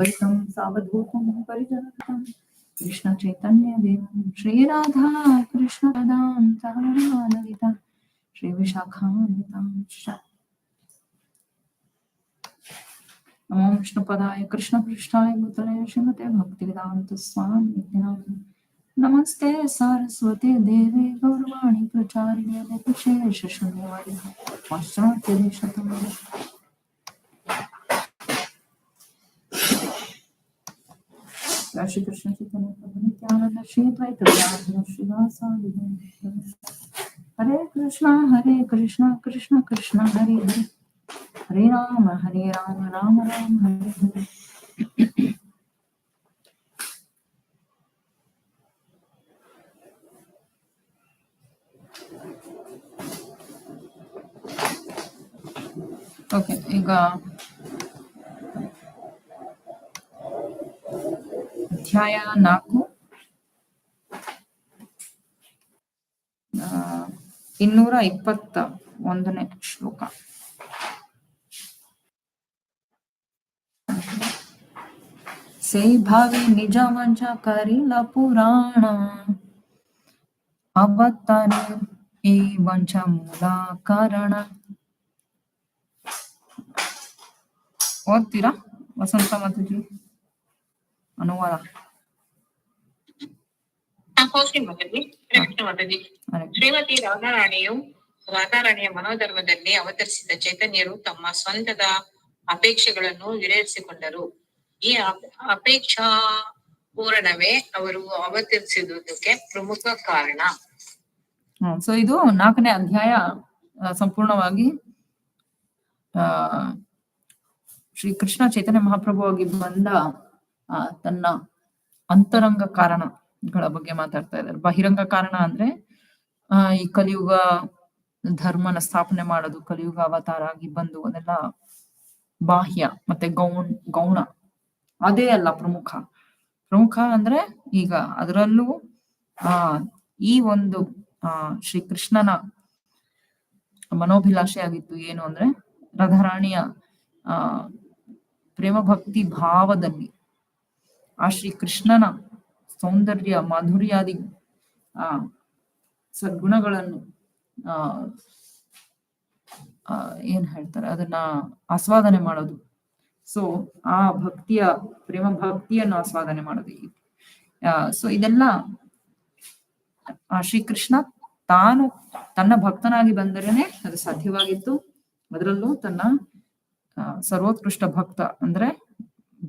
सावधूतं परिजनतं कृष्ण चैतन्य देवं श्री राधा कृष्ण पदां सहगणमाललिता श्री विशाखान्वितां नमो विष्णुपदाय कृष्णपृष्ठाय भूतले श्रीमते भक्तिवेदान्त स्वामी नमस्ते सारस्वती देवी गौरवाणी प्रचारिणे निर्विशेष शून्यवादी पाश्चात्य देशतमः श्री कृष्ण चैतन्य प्रभु नित्यानंद श्री अद्वैत गदाधर श्रीवासादि हरे कृष्णा कृष्ण कृष्ण हरे हरे हरे राम राम राम हरे हरे ಓಕೆ ಈಗ ಅಧ್ಯಾಯ 4 221ನೇ ಶ್ಲೋಕ. ಸೇ ಭಾವಿ ನಿಜ ವಂಚ ಕರಿಲ ಪುರಾಣ ಅವತಾರ ಈ ವಂಚ ಮೂಲ ಕಾರಣ. ಓದ್ತೀರಾ ವಸಂತ ಮಾತಾಜಿ? ಅನುವಾದ. ಶ್ರೀಮತಿ ರಾಧಾರಾಣಿಯ ಮನೋಧರ್ಮದಲ್ಲಿ ಅವತರಿಸಿದ ಚೈತನ್ಯರು ತಮ್ಮ ಸ್ವಂತದ ಅಪೇಕ್ಷೆಗಳನ್ನು ಈಡೇರಿಸಿಕೊಂಡರು. ಈ ಅಪೇಕ್ಷಾ ಪೂರಣವೇ ಅವರು ಅವತರಿಸಿದುದಕ್ಕೆ ಪ್ರಮುಖ ಕಾರಣ. ಸೊ ಇದು 4ನೇ ಅಧ್ಯಾಯ ಸಂಪೂರ್ಣವಾಗಿ ಶ್ರೀ ಕೃಷ್ಣ ಚೈತನ್ಯ ಮಹಾಪ್ರಭುವಾಗಿ ಬಂದ ತನ್ನ ಅಂತರಂಗ ಕಾರಣಗಳ ಬಗ್ಗೆ ಮಾತಾಡ್ತಾ ಇದ್ದಾರೆ. ಬಹಿರಂಗ ಕಾರಣ ಅಂದ್ರೆ ಈ ಕಲಿಯುಗ ಧರ್ಮನ ಸ್ಥಾಪನೆ ಮಾಡೋದು, ಕಲಿಯುಗ ಅವತಾರ ಆಗಿ ಬಂದು ಅದೆಲ್ಲ ಬಾಹ್ಯ ಮತ್ತೆ ಗೌಣ ಅದೇ ಅಲ್ಲ ಪ್ರಮುಖ ಅಂದ್ರೆ ಈಗ ಅದರಲ್ಲೂ ಈ ಒಂದು ಶ್ರೀ ಕೃಷ್ಣನ ಮನೋಭಿಲಾಷೆ ಆಗಿತ್ತು ಏನು ಅಂದ್ರೆ ರಾಧಾರಾಣಿಯ ಪ್ರೇಮ ಭಕ್ತಿ ಭಾವದಲ್ಲಿ ಆ ಶ್ರೀ ಕೃಷ್ಣನ ಸೌಂದರ್ಯ ಮಾಧುರ್ಯಾದಿ ಸದ್ಗುಣಗಳನ್ನು ಏನ್ ಹೇಳ್ತಾರೆ ಅದನ್ನ ಆಸ್ವಾದನೆ ಮಾಡೋದು. ಸೊ ಆ ಪ್ರೇಮ ಭಕ್ತಿಯನ್ನು ಆಸ್ವಾದನೆ ಮಾಡೋದು. ಸೊ ಇದೆಲ್ಲ ಆ ಶ್ರೀಕೃಷ್ಣ ತಾನು ತನ್ನ ಭಕ್ತನಾಗಿ ಬಂದರೇನೆ ಅದು ಸಾಧ್ಯವಾಗಿತ್ತು. ಅದರಲ್ಲೂ ತನ್ನ ಸರ್ವೋತ್ಕೃಷ್ಟ ಭಕ್ತ ಅಂದ್ರೆ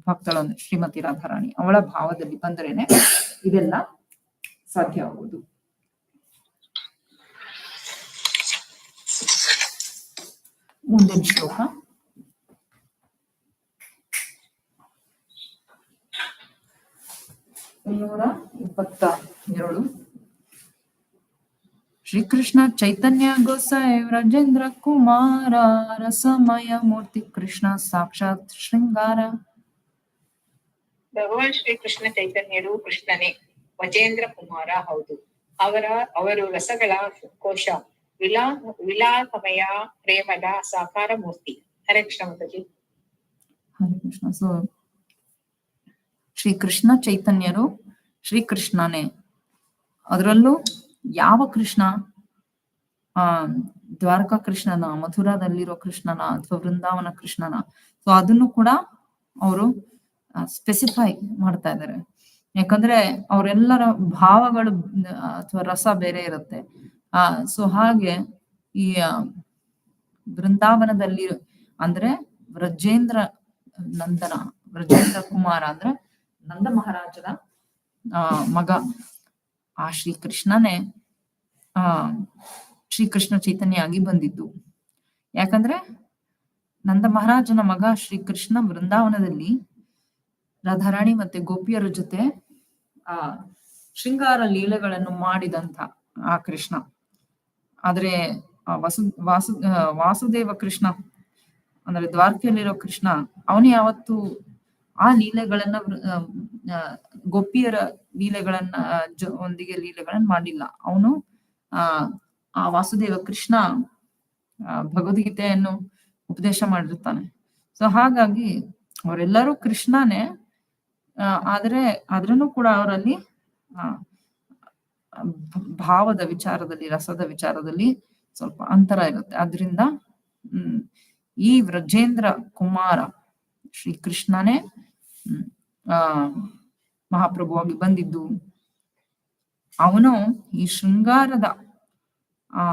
ಭಕ್ತಳಂದ್ರೆ ಶ್ರೀಮತಿ ರಾಧಾರಾಣಿ ಅವಳ ಭಾವದಲ್ಲಿ ಬಂದರೇನೆ ಇದೆಲ್ಲ ಸಾಧ್ಯ ಆಗುವುದು. ಮುಂದಿನ ಶ್ಲೋಕ 122. ಶ್ರೀಕೃಷ್ಣ ಚೈತನ್ಯ ಗೋಸಾಯಿ ವ್ರಜೇಂದ್ರ ಕುಮಾರ ರಸಮಯ ಮೂರ್ತಿ ಕೃಷ್ಣ ಸಾಕ್ಷಾತ್ ಶೃಂಗಾರ. ಭಗವಾನ್ ಶ್ರೀಕೃಷ್ಣ ಚೈತನ್ಯರು ಕೃಷ್ಣನೇ, ವಜೇಂದ್ರ ಕುಮಾರ ಹೌದು. ಅವರು ರಸಗಳ ಕೋಶ, ವಿಲಾಸಮಯ ಪ್ರೇಮದ ಸಾಕಾರ ಮೂರ್ತಿ. ಹರೇ ಕೃಷ್ಣ ಮಾತಾಜಿ. ಹರೇ ಕೃಷ್ಣ. ಸೊ ಶ್ರೀಕೃಷ್ಣ ಚೈತನ್ಯರು ಶ್ರೀಕೃಷ್ಣನೇ. ಅದರಲ್ಲೂ ಯಾವ ಕೃಷ್ಣ? ದ್ವಾರಕಾ ಕೃಷ್ಣನ, ಮಥುರಾದಲ್ಲಿರೋ ಕೃಷ್ಣನ ಅಥವಾ ವೃಂದಾವನ ಕೃಷ್ಣನ? ಸೊ ಅದನ್ನು ಕೂಡ ಅವರು ಸ್ಪೆಸಿಫೈ ಮಾಡ್ತಾ ಇದ್ದಾರೆ. ಯಾಕಂದ್ರೆ ಅವರೆಲ್ಲರ ಭಾವಗಳು ಅಥವಾ ರಸ ಬೇರೆ ಇರುತ್ತೆ. ಸೊ ಹಾಗೆ ಈ ವೃಂದಾವನದಲ್ಲಿ ಅಂದ್ರೆ ವ್ರಜೇಂದ್ರ ಕುಮಾರ ಅಂದ್ರೆ ನಂದ ಮಹಾರಾಜನ ಮಗ ಆ ಶ್ರೀಕೃಷ್ಣನೇ ಶ್ರೀಕೃಷ್ಣ ಚೈತನ್ಯ ಆಗಿ ಬಂದಿದ್ದು. ಯಾಕಂದ್ರೆ ನಂದ ಮಹಾರಾಜನ ಮಗ ಶ್ರೀಕೃಷ್ಣ ವೃಂದಾವನದಲ್ಲಿ ರಾಧಾರಾಣಿ ಮತ್ತೆ ಗೋಪಿಯರ ಜೊತೆ ಶೃಂಗಾರ ಲೀಲೆಗಳನ್ನು ಮಾಡಿದಂತ ಆ ಕೃಷ್ಣ. ಆದ್ರೆ ವಾಸುದೇವ ಕೃಷ್ಣ ಅಂದ್ರೆ ದ್ವಾರಕೆಯಲ್ಲಿರೋ ಕೃಷ್ಣ ಅವನು ಯಾವತ್ತು ಆ ಲೀಲೆಗಳನ್ನ ಗೋಪಿಯರ ಲೀಲೆಗಳನ್ನ ಒಂದಿಗೆ ಲೀಲೆಗಳನ್ನ ಮಾಡಿಲ್ಲ. ಅವನು ಆ ವಾಸುದೇವ ಕೃಷ್ಣ ಭಗವದ್ಗೀತೆಯನ್ನು ಉಪದೇಶ ಮಾಡಿರ್ತಾನೆ. ಸೊ ಹಾಗಾಗಿ ಅವರೆಲ್ಲರೂ ಕೃಷ್ಣನೇ, ಆದ್ರೆ ಆದ್ರೂನು ಕೂಡ ಅವರಲ್ಲಿ ಆ ಭಾವದ ವಿಚಾರದಲ್ಲಿ, ರಸದ ವಿಚಾರದಲ್ಲಿ ಸ್ವಲ್ಪ ಅಂತರ ಇರುತ್ತೆ. ಆದ್ರಿಂದ ಈ ವ್ರಜೇಂದ್ರ ಕುಮಾರ ಶ್ರೀಕೃಷ್ಣನೇ ಆ ಮಹಾಪ್ರಭುವಾಗಿ ಬಂದಿದ್ದು. ಅವನು ಈ ಶೃಂಗಾರದ ಆ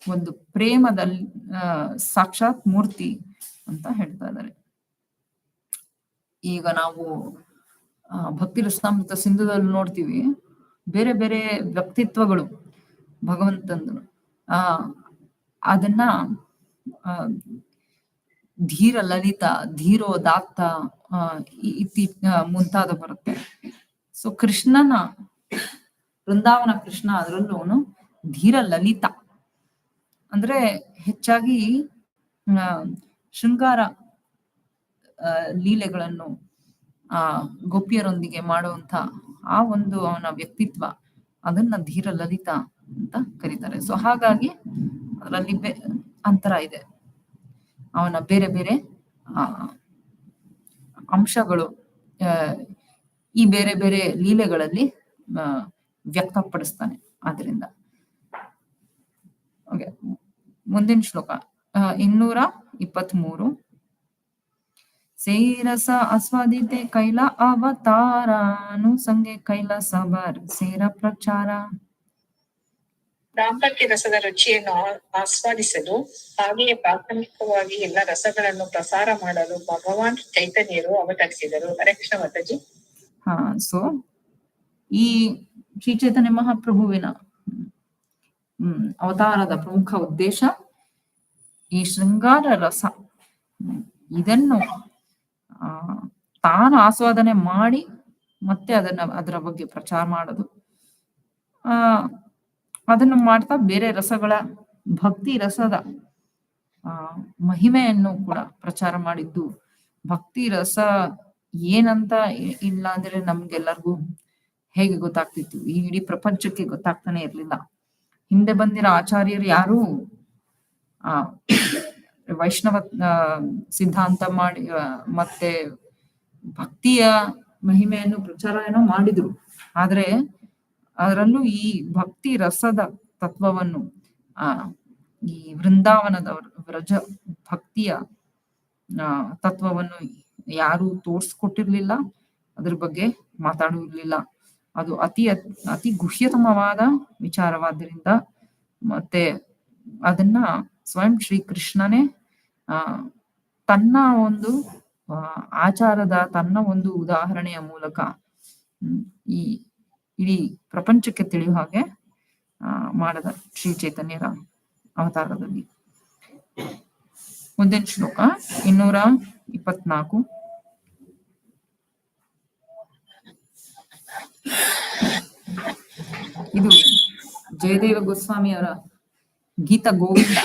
ಒಂದು ಪ್ರೇಮದಲ್ಲಿ ಸಾಕ್ಷಾತ್ ಮೂರ್ತಿ ಅಂತ ಹೇಳ್ತಾ ಇದ್ದಾರೆ. ಈಗ ನಾವು ಭಕ್ತಿ ರಸಾಮೃತ ಸಿಂಧುದಲ್ಲಿ ನೋಡ್ತೀವಿ, ಬೇರೆ ಬೇರೆ ವ್ಯಕ್ತಿತ್ವಗಳು ಭಗವಂತಂದು ಅದನ್ನ ಧೀರ ಲಲಿತ, ಧೀರೋದಾತ್ತ ಮುಂತಾದ ಬರುತ್ತೆ. ಸೊ ಕೃಷ್ಣನ ವೃಂದಾವನ ಕೃಷ್ಣ ಅದರಲ್ಲೂ ಅವನು ಧೀರ ಲಲಿತ ಅಂದ್ರೆ ಹೆಚ್ಚಾಗಿ ಶೃಂಗಾರ ಲೀಲೆಗಳನ್ನು ಗೋಪಿಯರೊಂದಿಗೆ ಮಾಡುವಂತ ಆ ಒಂದು ಅವನ ವ್ಯಕ್ತಿತ್ವ, ಅದನ್ನ ಧೀರ ಲಲಿತ ಅಂತ ಕರೀತಾರೆ. ಸೊ ಹಾಗಾಗಿ ಅದರಲ್ಲಿ ಅಂತರ ಇದೆ. ಅವನ ಬೇರೆ ಬೇರೆ ಅಂಶಗಳು ಈ ಬೇರೆ ಬೇರೆ ಲೀಲೆಗಳಲ್ಲಿ ವ್ಯಕ್ತಪಡಿಸ್ತಾನೆ. ಆದ್ರಿಂದ ಮುಂದಿನ ಶ್ಲೋಕ 223. ಸೇರಸ ಆಸ್ವಾದಿತೆ ಕೈಲ ಅವತಾರಾನುಸಂಗೆ ಕೈಲ ಸಬರ್ ಸೇರ ಪ್ರಚಾರ. ದಾಂಪತ್ಯ ರಸದ ರುಚಿಯನ್ನು ಆಸ್ವಾದಿಸಲು ಹಾಗೆಯೇ ಪ್ರಾಥಮಿಕವಾಗಿ ಎಲ್ಲ ರಸಗಳನ್ನು ಪ್ರಸಾರ ಮಾಡಲು ಭಗವಾನ್ ಚೈತನ್ಯರು ಅವತರಿಸಿದರು. ಹರೇ ಕೃಷ್ಣ ಮಾತಾಜಿ. ಸೊ ಈ ಶ್ರೀ ಚೈತನ್ಯ ಮಹಾಪ್ರಭುವಿನ ಅವತಾರದ ಪ್ರಮುಖ ಉದ್ದೇಶ ಈ ಶೃಂಗಾರ ರಸ ಇದನ್ನು ತಾನು ಆಸ್ವಾದನೆ ಮಾಡಿ ಮತ್ತೆ ಅದರ ಬಗ್ಗೆ ಪ್ರಚಾರ ಮಾಡೋದು. ಅದನ್ನು ಮಾಡ್ತಾ ಬೇರೆ ರಸಗಳ ಭಕ್ತಿ ರಸದ ಮಹಿಮೆಯನ್ನು ಕೂಡ ಪ್ರಚಾರ ಮಾಡಿದ್ದು. ಭಕ್ತಿ ರಸ ಏನಂತ ಇಲ್ಲ ಅಂದ್ರೆ ನಮ್ಗೆಲ್ಲರಿಗೂ ಹೇಗೆ ಗೊತ್ತಾಗ್ತಿತ್ತು? ಈ ಇಡೀ ಪ್ರಪಂಚಕ್ಕೆ ಗೊತ್ತಾಗ್ತಾನೆ ಇರ್ಲಿಲ್ಲ. ಹಿಂದೆ ಬಂದಿರೋ ಆಚಾರ್ಯರು ಯಾರು ವೈಷ್ಣವ ಸಿದ್ಧಾಂತ ಮಾಡಿ ಮತ್ತೆ ಭಕ್ತಿಯ ಮಹಿಮೆಯನ್ನು ಪ್ರಚಾರ ಏನೋ ಮಾಡಿದ್ರು. ಆದ್ರೆ ಅದರಲ್ಲೂ ಈ ಭಕ್ತಿ ರಸದ ತತ್ವವನ್ನು ಈ ವೃಂದಾವನದವರು ವ್ರಜ ಭಕ್ತಿಯ ತತ್ವವನ್ನು ಯಾರು ತೋರ್ಸ್ಕೊಟ್ಟಿರ್ಲಿಲ್ಲ, ಅದ್ರ ಬಗ್ಗೆ ಮಾತಾಡಿರ್ಲಿಲ್ಲ. ಅದು ಅತಿ ಗುಹ್ಯತಮವಾದ ವಿಚಾರವಾದ್ದರಿಂದ ಮತ್ತೆ ಅದನ್ನ ಸ್ವಯಂ ಶ್ರೀಕೃಷ್ಣನೇ ತನ್ನ ಒಂದು ಆಚಾರದ ತನ್ನ ಒಂದು ಉದಾಹರಣೆಯ ಮೂಲಕ ಈ ಇಡೀ ಪ್ರಪಂಚಕ್ಕೆ ತಿಳಿಯುವ ಹಾಗೆ ಮಾಡದ ಶ್ರೀ ಚೈತನ್ಯರ ಅವತಾರದಲ್ಲಿ. ಮುಂದಿನ ಶ್ಲೋಕ 224. ಇದು ಜಯದೇವ ಗೋಸ್ವಾಮಿಯವರ ಗೀತ ಗೋವಿಂದ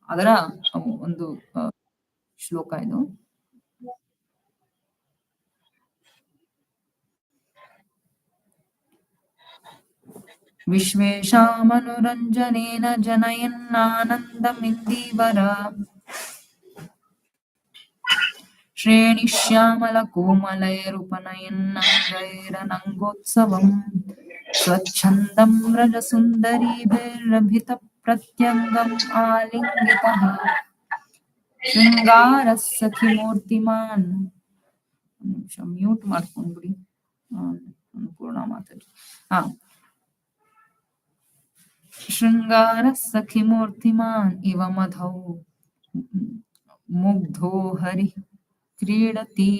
ಅದರ ಒಂದು ಶ್ಲೋಕ ಇದು. ವಿಶ್ವೇಶಾಮನುರಂಜನೇನ ಜನಯನ್ನಾನಂದಮಿಂದೀವರ ಶ್ರೇಣಿಶ್ಯಾಮಲ ಕೋಮಲೈರುಪನಯನ್ನಂಗೈರನಂಗೋತ್ಸವಂ ಸ್ವಚ್ಛಂದಂ ವ್ರಜಸುಂದರೀಭಿರಭಿತ ಪ್ರತ್ಯಂಗಂ ಆಲಿಂಗಿತಃ ಶೃಂಗಾರ ಸಖಿ ಮೂರ್ತಿಮಾನ್. ನಿಮಿಷ ಮ್ಯೂಟ್ ಮಾಡ್ಕೊಂಡ್ಬಿಡಿ, ಪೂರ್ಣ ಮಾತಾಡಿ. ಶೃಂಗಾರ ಸಖಿ ಮೂರ್ತಿಮಾನ್ ಇವ ಮಧೌ ಮುಗ್ಧೋ ಹರಿ ಕ್ರೀಡತಿ.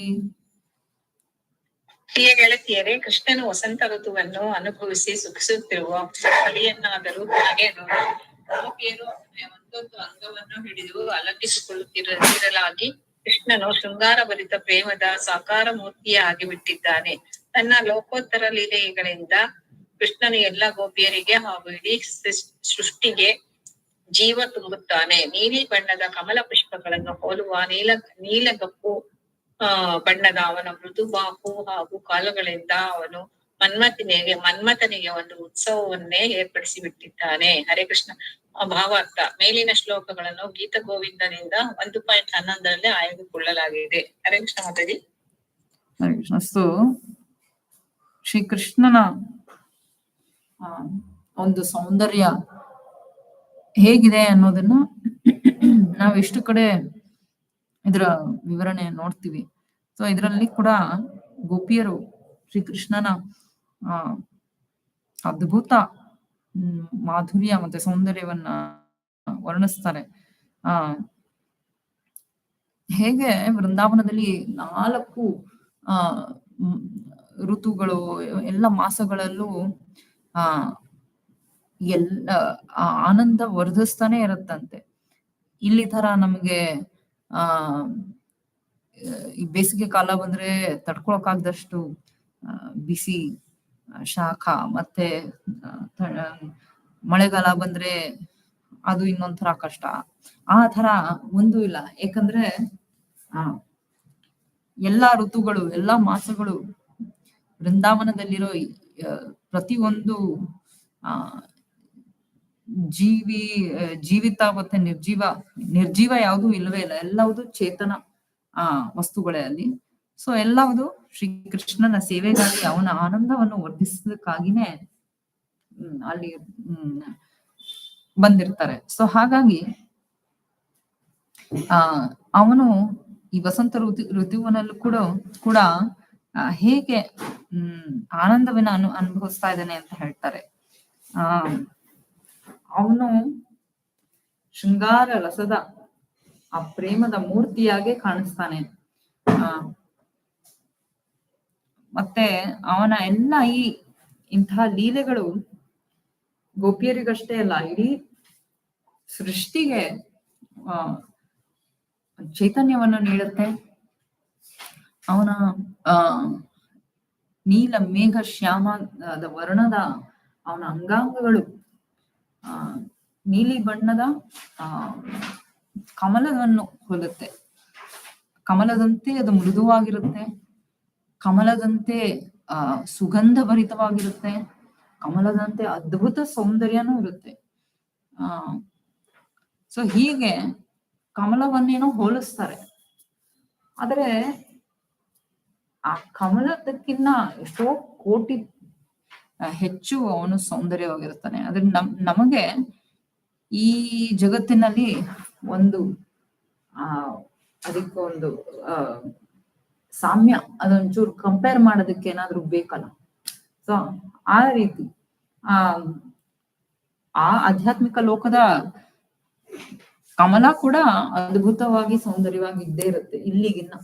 ಪ್ರಿಯ ಗೆಳತಿಯರೇ, ಕೃಷ್ಣನು ವಸಂತ ಋತುವನ್ನು ಅನುಭವಿಸಿ ಸುಖಿಸುತ್ತಿರುವ ಕಲಿಯನ್ನಾದರೂ ಹಾಗೆ ನೋಡಿ. ಗೋಪಿಯರು ಒಂದೊಂದು ಅಂಗವನ್ನು ಹಿಡಿದು ಅಲಂಕಿಸಿಕೊಳ್ಳುತ್ತಿರಲಾಗಿ ಕೃಷ್ಣನು ಶೃಂಗಾರ ಭರಿತ ಪ್ರೇಮದ ಸಾಕಾರ ಮೂರ್ತಿಯೇ ಆಗಿಬಿಟ್ಟಿದ್ದಾನೆ. ತನ್ನ ಲೋಕೋತ್ತರ ಲೀಲೆಗಳಿಂದ ಕೃಷ್ಣನು ಎಲ್ಲ ಗೋಪಿಯರಿಗೆ ಹಾಗೂ ಇಡೀ ಸೃಷ್ಟಿಗೆ ಜೀವ ತುಂಬುತ್ತಾನೆ. ನೀಲಿ ಬಣ್ಣದ ಕಮಲ ಪುಷ್ಪಗಳನ್ನು ಹೋಲುವ ನೀಲಗಪ್ಪು ಬಣ್ಣದ ಅವನ ಮೃದು ಬಾಹು ಹಾಗೂ ಕಾಲುಗಳಿಂದ ಅವನು ಮನ್ಮಥನಿಗೆ ಒಂದು ಉತ್ಸವವನ್ನೇ ಏರ್ಪಡಿಸಿ ಬಿಟ್ಟಿದ್ದಾನೆ. ಹರೇ ಕೃಷ್ಣ. ಭಾವಾರ್ಥ ಮೇಲಿನ ಶ್ಲೋಕಗಳನ್ನು ಗೀತ ಗೋವಿಂದನಿಂದ 1.11 ಆಯ್ದುಕೊಳ್ಳಲಾಗಿದೆ. ಹರೇ ಕೃಷ್ಣ ಮಾತಾಜಿ. ಹರೇ ಕೃಷ್ಣ. ಸೊ ಶ್ರೀಕೃಷ್ಣನ ಒಂದು ಸೌಂದರ್ಯ ಹೇಗಿದೆ ಅನ್ನೋದನ್ನ ನಾವು ಎಷ್ಟು ಕಡೆ ಇದರ ವಿವರಣೆ ನೋಡ್ತೀವಿ. ಸೊ ಇದರಲ್ಲಿ ಕೂಡ ಗೋಪಿಯರು ಶ್ರೀಕೃಷ್ಣನ ಅದ್ಭುತ ಮಾಧುರ್ಯ ಮತ್ತೆ ಸೌಂದರ್ಯವನ್ನ ವರ್ಣಿಸ್ತಾರೆ. ಹೇಗೆ ವೃಂದಾವನದಲ್ಲಿ 4 ಋತುಗಳು ಎಲ್ಲ ಮಾಸಗಳಲ್ಲೂ ಎಲ್ಲ ಆನಂದ ವರ್ಧಿಸ್ತಾನೆ ಇರುತ್ತಂತೆ. ಇಲ್ಲಿ ತರ ನಮ್ಗೆ ಈ ಬೇಸಿಗೆ ಕಾಲ ಬಂದ್ರೆ ತಡ್ಕೊಳಕ್ಕಾಗದಷ್ಟು ಬಿಸಿ ಶಾಖ, ಮತ್ತೆ ಮಳೆಗಾಲ ಬಂದ್ರೆ ಅದು ಇನ್ನೊಂಥರ ಕಷ್ಟ. ಆ ತರ ಒಂದು ಇಲ್ಲ. ಯಾಕಂದ್ರೆ ಎಲ್ಲಾ ಋತುಗಳು, ಎಲ್ಲಾ ಮಾಸಗಳು ವೃಂದಾವನದಲ್ಲಿರೋ ಪ್ರತಿಯೊಂದು ಜೀವಿತ ಮತ್ತೆ ನಿರ್ಜೀವ ಯಾವುದೂ ಇಲ್ಲವೇ ಇಲ್ಲ. ಎಲ್ಲವುದು ಚೇತನ ವಸ್ತುಗಳೇ ಅಲ್ಲಿ. ಸೊ ಎಲ್ಲವುದು ಶ್ರೀಕೃಷ್ಣನ ಸೇವೆಗಾಗಿ, ಅವನ ಆನಂದವನ್ನು ವರ್ಧಿಸೋದಕ್ಕಾಗಿನೇ ಅಲ್ಲಿ ಬಂದಿರ್ತಾರೆ. ಸೊ ಹಾಗಾಗಿ ಅವನು ಈ ವಸಂತ ಋತುವಿನಲ್ಲೂ ಕೂಡ ಹೇಗೆ ಆನಂದವನ್ನ ಅನುಭವಿಸ್ತಾ ಇದ್ದಾನೆ ಅಂತ ಹೇಳ್ತಾರೆ. ಅವನು ಶೃಂಗಾರ ರಸದ ಆ ಪ್ರೇಮದ ಮೂರ್ತಿಯಾಗೆ ಕಾಣಿಸ್ತಾನೆ. ಮತ್ತೆ ಅವನ ಎಲ್ಲ ಇಂತಹ ಲೀಲೆಗಳು ಗೋಪಿಯರಿಗಷ್ಟೇ ಅಲ್ಲ, ಇಡೀ ಸೃಷ್ಟಿಗೆ ಚೈತನ್ಯವನ್ನು ನೀಡುತ್ತೆ. ಅವನ ನೀಲ ಮೇಘ ಶ್ಯಾಮದ ವರ್ಣದ ಅವನ ಅಂಗಾಂಗಗಳು ನೀಲಿ ಬಣ್ಣದ ಕಮಲವನ್ನು ಹೋಲುತ್ತೆ. ಕಮಲದಂತೆ ಅದು ಮೃದುವಾಗಿರುತ್ತೆ, ಕಮಲದಂತೆ ಸುಗಂಧ ಭರಿತವಾಗಿರುತ್ತೆ, ಕಮಲದಂತೆ ಅದ್ಭುತ ಸೌಂದರ್ಯನೂ ಇರುತ್ತೆ. ಸೊ ಹೀಗೆ ಕಮಲವನ್ನೇನೋ ಹೋಲಿಸ್ತಾರೆ. ಆದರೆ ಆ ಕಮಲದಕ್ಕಿನ್ನ ಎಷ್ಟೋ ಕೋಟಿ ಹೆಚ್ಚು ಅವನು ಸೌಂದರ್ಯವಾಗಿರ್ತಾನೆ. ಆದ್ರೆ ನಮಗೆ ಈ ಜಗತ್ತಿನಲ್ಲಿ ಒಂದು ಅದಕ್ಕೆ ಒಂದು ಸಾಮ್ಯ, ಅದೊಂಚೂರು ಕಂಪೇರ್ ಮಾಡೋದಕ್ಕೆ ಏನಾದ್ರು ಬೇಕಲ್ಲ. ಸೊ ಆ ರೀತಿ ಆ ಆಧ್ಯಾತ್ಮಿಕ ಲೋಕದ ಕಮಲ ಕೂಡ ಅದ್ಭುತವಾಗಿ ಸೌಂದರ್ಯವಾಗಿ ಇದ್ದೇ ಇರುತ್ತೆ ಇಲ್ಲಿಗಿನ್ನ.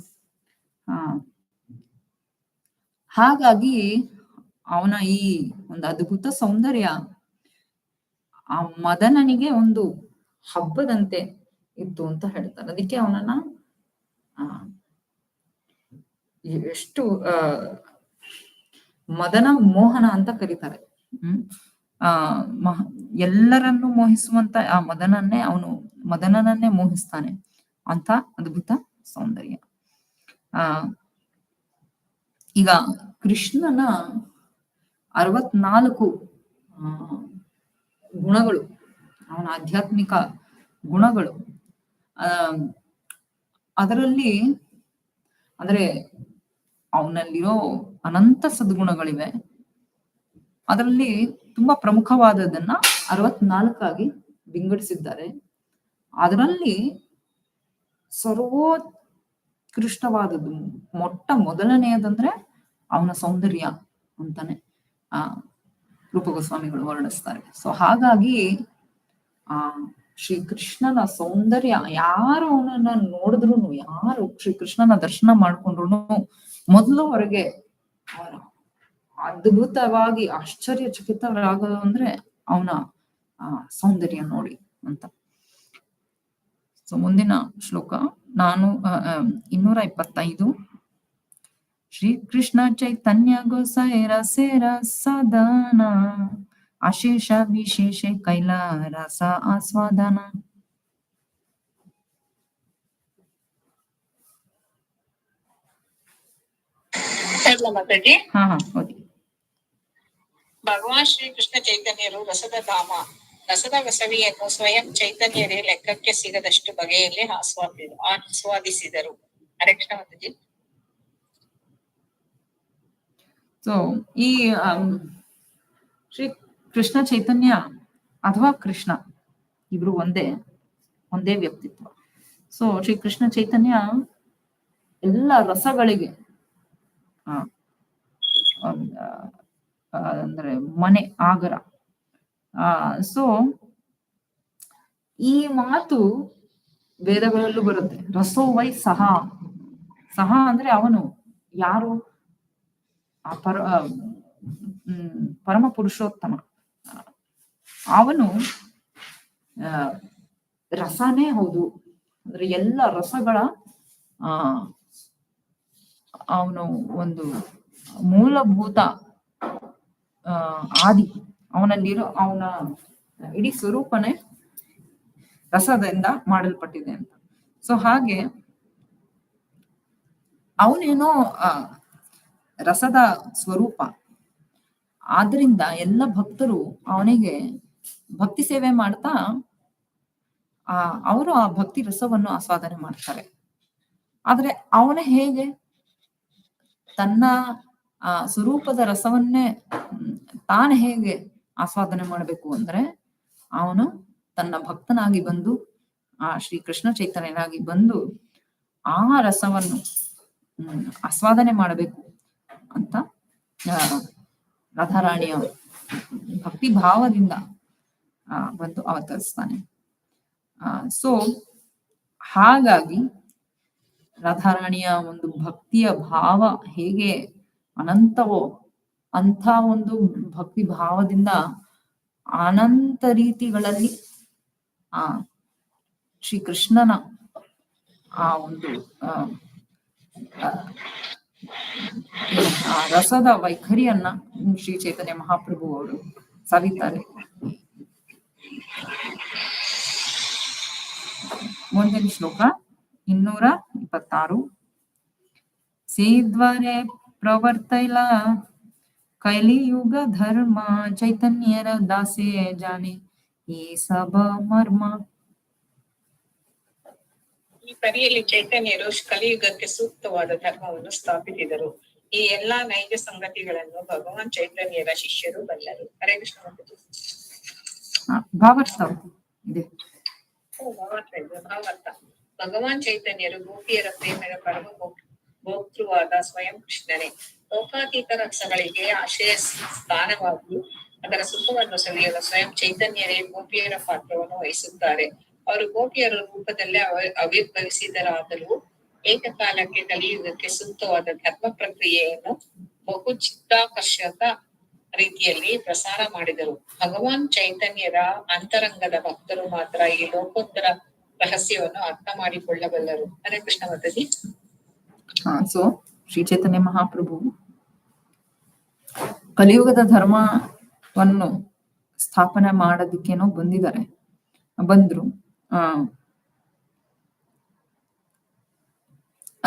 ಹಾಗಾಗಿ ಅವನ ಈ ಒಂದು ಅದ್ಭುತ ಸೌಂದರ್ಯ ಆ ಮದನನಿಗೆ ಒಂದು ಹಬ್ಬದಂತೆ ಇತ್ತು ಅಂತ ಹೇಳ್ತಾರೆ. ಅದಕ್ಕೆ ಅವನನ್ನ ಎಷ್ಟು ಮದನ ಮೋಹನ ಅಂತ ಕರೀತಾರೆ. ಎಲ್ಲರನ್ನು ಮೋಹಿಸುವಂತ ಆ ಮದನನನ್ನೇ ಮೋಹಿಸ್ತಾನೆ ಅಂತ ಅದ್ಭುತ ಸೌಂದರ್ಯ. ಈಗ ಕೃಷ್ಣನ 64 ಗುಣಗಳು, ಅವನ ಆಧ್ಯಾತ್ಮಿಕ ಗುಣಗಳು, ಅದರಲ್ಲಿ ಅಂದ್ರೆ ಅವನಲ್ಲಿರೋ ಅನಂತ ಸದ್ಗುಣಗಳಿವೆ. ಅದರಲ್ಲಿ ತುಂಬಾ ಪ್ರಮುಖವಾದದನ್ನ 64 ವಿಂಗಡಿಸಿದ್ದಾರೆ. ಅದರಲ್ಲಿ ಸರ್ವೋತ್ಕೃಷ್ಟವಾದದ್ದು ಮೊದಲನೆಯದಂದ್ರೆ ಅವನ ಸೌಂದರ್ಯ ಅಂತಾನೆ ರೂಪ ಗೋಸ್ವಾಮಿಗಳು ವರ್ಣಿಸ್ತಾರೆ. ಸೊ ಹಾಗಾಗಿ ಶ್ರೀಕೃಷ್ಣನ ಸೌಂದರ್ಯ, ಯಾರು ಅವನನ್ನ ನೋಡಿದ್ರು, ಯಾರು ಶ್ರೀಕೃಷ್ಣನ ದರ್ಶನ ಮಾಡ್ಕೊಂಡ್ರು ಮೊದಲು ಹೊರಗೆ ಅದ್ಭುತವಾಗಿ ಆಶ್ಚರ್ಯಚಕಿತರಾಗೋದು ಅಂದ್ರೆ ಅವನ ಸೌಂದರ್ಯ ನೋಡಿ ಅಂತ. ಸೊ ಮುಂದಿನ ಶ್ಲೋಕ 225. ಶ್ರೀಕೃಷ್ಣ ಚೈತನ್ಯ ಗೋಸೈರ ಸೇರ ಸದನ ಅಶೇಷ ವಿಶೇಷ ಕೈಲ ರಸ ಆಸ್ವಾದನ. ಮಾತಾಜಿ. ಓದಿ. ಭಗವಾನ್ ಶ್ರೀ ಕೃಷ್ಣ ಚೈತನ್ಯರು ರಸದ ಧಾಮ ರಸದ ಸವಿಯನ್ನು ಸ್ವಯಂ ಚೈತನ್ಯರೇ ಲೆಕ್ಕಕ್ಕೆ ಸಿಗದಷ್ಟು ಬಗೆಯಲ್ಲಿ ಆಸ್ವಾದಿಸಿದರು. ಹರೇ ಕೃಷ್ಣ ಮಾತಾಜಿ. ಸೊ ಈ ಶ್ರೀ ಕೃಷ್ಣ ಚೈತನ್ಯ ಅಥವಾ ಕೃಷ್ಣ ಇಬ್ರು ಒಂದೇ ವ್ಯಕ್ತಿತ್ವ. ಸೊ ಶ್ರೀ ಕೃಷ್ಣ ಚೈತನ್ಯ ಎಲ್ಲ ರಸಗಳಿಗೆ ಅಂದ್ರೆ ಮನೆ ಆಗರ. ಸೊ ಈ ಮಾತು ವೇದಗಳಲ್ಲೂ ಬರುತ್ತೆ. ರಸೋ ವೈ ಸಹ. ಸಹ ಅಂದ್ರೆ ಅವನು ಯಾರು? ಆ ಪರಮ ಪುರುಷೋತ್ತಮ. ಅವನು ರಸನೇ ಹೌದು. ಅಂದ್ರೆ ಎಲ್ಲ ರಸಗಳ ಅವನು ಒಂದು ಮೂಲಭೂತ ಆದಿ. ಅವನಲ್ಲಿರೋ ಅವನ ಇಡೀ ಸ್ವರೂಪನೇ ರಸದಿಂದ ಮಾಡಲ್ಪಟ್ಟಿದೆ ಅಂತ. ಸೊ ಹಾಗೆ ಅವನೇನೋ ರಸದ ಸ್ವರೂಪ. ಆದ್ರಿಂದ ಎಲ್ಲ ಭಕ್ತರು ಅವನಿಗೆ ಭಕ್ತಿ ಸೇವೆ ಮಾಡ್ತಾ ಅವರು ಆ ಭಕ್ತಿ ರಸವನ್ನು ಆಸ್ವಾದನೆ ಮಾಡ್ತಾರೆ. ಆದ್ರೆ ಅವನೇ ಹೇಗೆ ತನ್ನ ಸ್ವರೂಪದ ರಸವನ್ನೇ ತಾನು ಹೇಗೆ ಆಸ್ವಾದನೆ ಮಾಡಬೇಕು ಅಂದ್ರೆ, ಅವನು ತನ್ನ ಭಕ್ತನಾಗಿ ಬಂದು ಆ ಶ್ರೀ ಕೃಷ್ಣ ಚೈತನ್ಯನಾಗಿ ಬಂದು ಆ ರಸವನ್ನು ಆಸ್ವಾದನೆ ಮಾಡಬೇಕು ಅಂತ ರಾಧಾರಾಣಿಯ ಭಕ್ತಿ ಭಾವದಿಂದ ಬಂದು ಅವತರಿಸ್ತಾನೆ. ಸೊ ಹಾಗಾಗಿ ರಾಧಾರಾಣಿಯ ಒಂದು ಭಕ್ತಿಯ ಭಾವ ಹೇಗೆ ಅನಂತವೋ ಅಂಥ ಒಂದು ಭಕ್ತಿ ಭಾವದಿಂದ ಅನಂತ ರೀತಿಗಳಲ್ಲಿ ಶ್ರೀ ಕೃಷ್ಣನ ಆ ಒಂದು ರಸದ ವೈಖರಿಯನ್ನ ಶ್ರೀ ಚೈತನ್ಯ ಮಹಾಪ್ರಭು ಅವರು ಸವಿತಾರೆ. ಮುಂದಿನ ಶ್ಲೋಕ 226. ಸೇದ್ವಾರೆ ಪ್ರವರ್ತೈಲ ಕೈಲಿಯುಗ ಧರ್ಮ ಚೈತನ್ಯರ ದಾಸೆ ಜಾನೆ ಈ ಸಭ ಮರ್ಮ. ಈ ಪರಿಯಲ್ಲಿ ಚೈತನ್ಯರು ಕಲಿಯುಗಕ್ಕೆ ಸೂಕ್ತವಾದ ಧರ್ಮವನ್ನು ಸ್ಥಾಪಿಸಿದರು. ಈ ಎಲ್ಲಾ ನೈಜ ಸಂಗತಿಗಳನ್ನು ಭಗವಾನ್ ಚೈತನ್ಯರ ಶಿಷ್ಯರು ಬಲ್ಲರು. ಹರೇ ಕೃಷ್ಣ ಮಾತಾಜಿ. ಭಾವಾರ್ಥ ಇದೆ. ಭಾವಾರ್ಥ. ಭಗವಾನ್ ಚೈತನ್ಯರು ಗೋಪಿಯರ ಪ್ರೇಮದ ಪರಮ ಭೋಕ್ತೃವಾದ ಸ್ವಯಂ ಕೃಷ್ಣನೇ. ಲೋಕಾತೀತ ರಸಗಳಿಗೆ ಆಶಯ ಸ್ಥಾನವಾಗಿ ಅದರ ಸುಖವನ್ನು ಸವಿಯಲು ಸ್ವಯಂ ಚೈತನ್ಯರೇ ಗೋಪಿಯರ ಪಾತ್ರವನ್ನು ವಹಿಸುತ್ತಾರೆ. ಅವರು ಗೋಪಿಯರ ರೂಪದಲ್ಲೇ ಆವಿರ್ಭವಿಸಿದರಾದರೂ ಏಕಕಾಲಕ್ಕೆ ಕಲಿಯುಗಕ್ಕೆ ಸೂಕ್ತವಾದ ಧರ್ಮ ಪ್ರಕ್ರಿಯೆಯನ್ನು ಬಹು ಚಿತ್ತಾಕರ್ಷಕ ರೀತಿಯಲ್ಲಿ ಪ್ರಸಾರ ಮಾಡಿದರು. ಭಗವಾನ್ ಚೈತನ್ಯರ ಅಂತರಂಗದ ಭಕ್ತರು ಮಾತ್ರ ಈ ಲೋಕೋತ್ತರ ರಹಸ್ಯವನ್ನು ಅರ್ಥ ಮಾಡಿಕೊಳ್ಳಬಲ್ಲರು. ಹರೇ ಕೃಷ್ಣ ಮಾತಾಜಿ. ಸೊ ಶ್ರೀ ಚೈತನ್ಯ ಮಹಾಪ್ರಭು ಕಲಿಯುಗದ ಧರ್ಮವನ್ನು ಸ್ಥಾಪನೆ ಮಾಡೋದಕ್ಕೇನೋ ಬಂದ್ರು.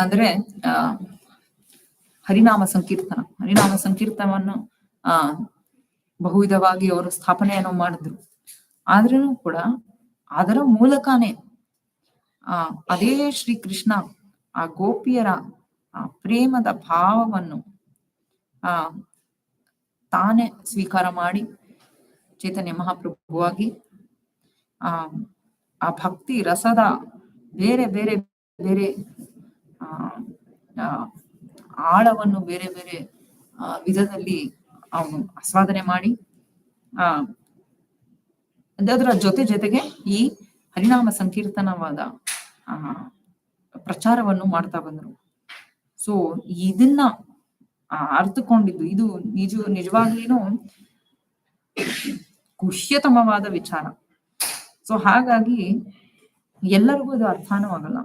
ಅಂದ್ರೆ ಹರಿನಾಮ ಸಂಕೀರ್ತನವನ್ನು ಬಹುವಿಧವಾಗಿ ಅವರು ಸ್ಥಾಪನೆಯನ್ನು ಮಾಡಿದ್ರು. ಆದ್ರೂ ಕೂಡ ಅದರ ಮೂಲಕನೇ ಅದೇ ಶ್ರೀ ಕೃಷ್ಣ ಆ ಗೋಪಿಯರ ಪ್ರೇಮದ ಭಾವವನ್ನು ತಾನೇ ಸ್ವೀಕಾರ ಮಾಡಿ ಚೈತನ್ಯ ಮಹಾಪ್ರಭುವಾಗಿ ಆ ಭಕ್ತಿ ರಸದ ಬೇರೆ ಬೇರೆ ಬೇರೆ ಆಳವನ್ನು ಬೇರೆ ಬೇರೆ ವಿಧದಲ್ಲಿ ಅವನು ಆಸ್ವಾದನೆ ಮಾಡಿ ಅದರ ಜೊತೆಗೆ ಈ ಹರಿನಾಮ ಸಂಕೀರ್ತನವಾದ ಪ್ರಚಾರವನ್ನು ಮಾಡ್ತಾ ಬಂದರು. ಸೊ ಇದನ್ನ ಅರ್ಥಕೊಂಡಿದ್ದು ಇದು ನಿಜವಾಗ್ಲೂ ಗುಹ್ಯತಮವಾದ ವಿಚಾರ. ಸೊ ಹಾಗಾಗಿ ಎಲ್ಲರಿಗೂ ಇದು ಅರ್ಥನೂ ಆಗಲ್ಲ.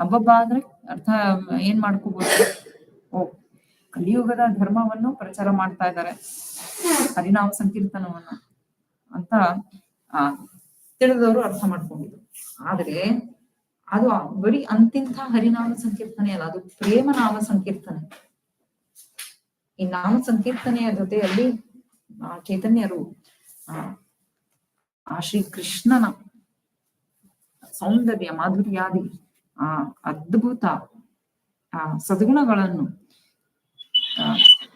ಹಬ್ಬಬ್ಬ ಅಂದ್ರೆ ಅರ್ಥ ಏನ್ ಮಾಡ್ಕೋಬಹುದು? ಕಲಿಯುಗದ ಧರ್ಮವನ್ನು ಪ್ರಚಾರ ಮಾಡ್ತಾ ಇದ್ದಾರೆ, ಹರಿನಾಮ ಸಂಕೀರ್ತನವನ್ನು ಅಂತ ತಿಳಿದವರು ಅರ್ಥ ಮಾಡ್ಕೊಂಡಿದ್ರು. ಆದ್ರೆ ಅದು ಬರೀ ಅಂತಿಂಥ ಹರಿನಾಮ ಸಂಕೀರ್ತನೆ ಅಲ್ಲ, ಅದು ಪ್ರೇಮ ನಾಮ ಸಂಕೀರ್ತನೆ. ಈ ನಾಮ ಸಂಕೀರ್ತನೆಯ ಜೊತೆಯಲ್ಲಿ ಚೈತನ್ಯರು ಆ ಶ್ರೀ ಕೃಷ್ಣನ ಸೌಂದರ್ಯ ಮಾಧುರ್ಯಾದಿ ಅದ್ಭುತ ಸದ್ಗುಣಗಳನ್ನು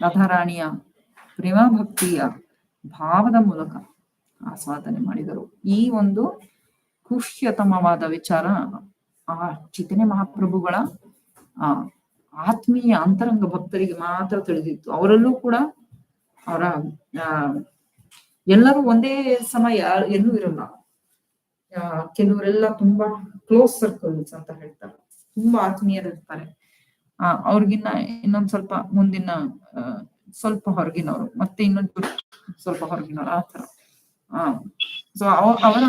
ರಾಧಾರಾಣಿಯ ಪ್ರೇಮ ಭಕ್ತಿಯ ಭಾವದ ಮೂಲಕ ಆಸ್ವಾದನೆ ಮಾಡಿದರು. ಈ ಒಂದು ಖುಷ್ಯತಮವಾದ ವಿಚಾರ ಆ ಚೈತನ್ಯ ಮಹಾಪ್ರಭುಗಳ ಆತ್ಮೀಯ ಅಂತರಂಗ ಭಕ್ತರಿಗೆ ಮಾತ್ರ ತಿಳಿದಿತ್ತು. ಅವರಲ್ಲೂ ಕೂಡ ಅವರ ಎಲ್ಲರೂ ಒಂದೇ ಸಮಯ ಎಲ್ಲೂ ಇರಲ್ಲ. ಕೆಲವರೆಲ್ಲ ತುಂಬಾ ಕ್ಲೋಸ್ ಸರ್ಕಲ್ಸ್ ಅಂತ ಹೇಳ್ತಾರೆ, ತುಂಬಾ ಆತ್ಮೀಯರಿರ್ತಾರೆ. ಅವ್ರಿಗಿನ್ನ ಇನ್ನೊಂದ್ ಸ್ವಲ್ಪ ಮುಂದಿನ ಸ್ವಲ್ಪ ಹೊರಗಿನವರು, ಮತ್ತೆ ಇನ್ನೊಂದು ಸ್ವಲ್ಪ ಹೊರಗಿನವರು, ಆ ತರ. ಸೊ ಅವರ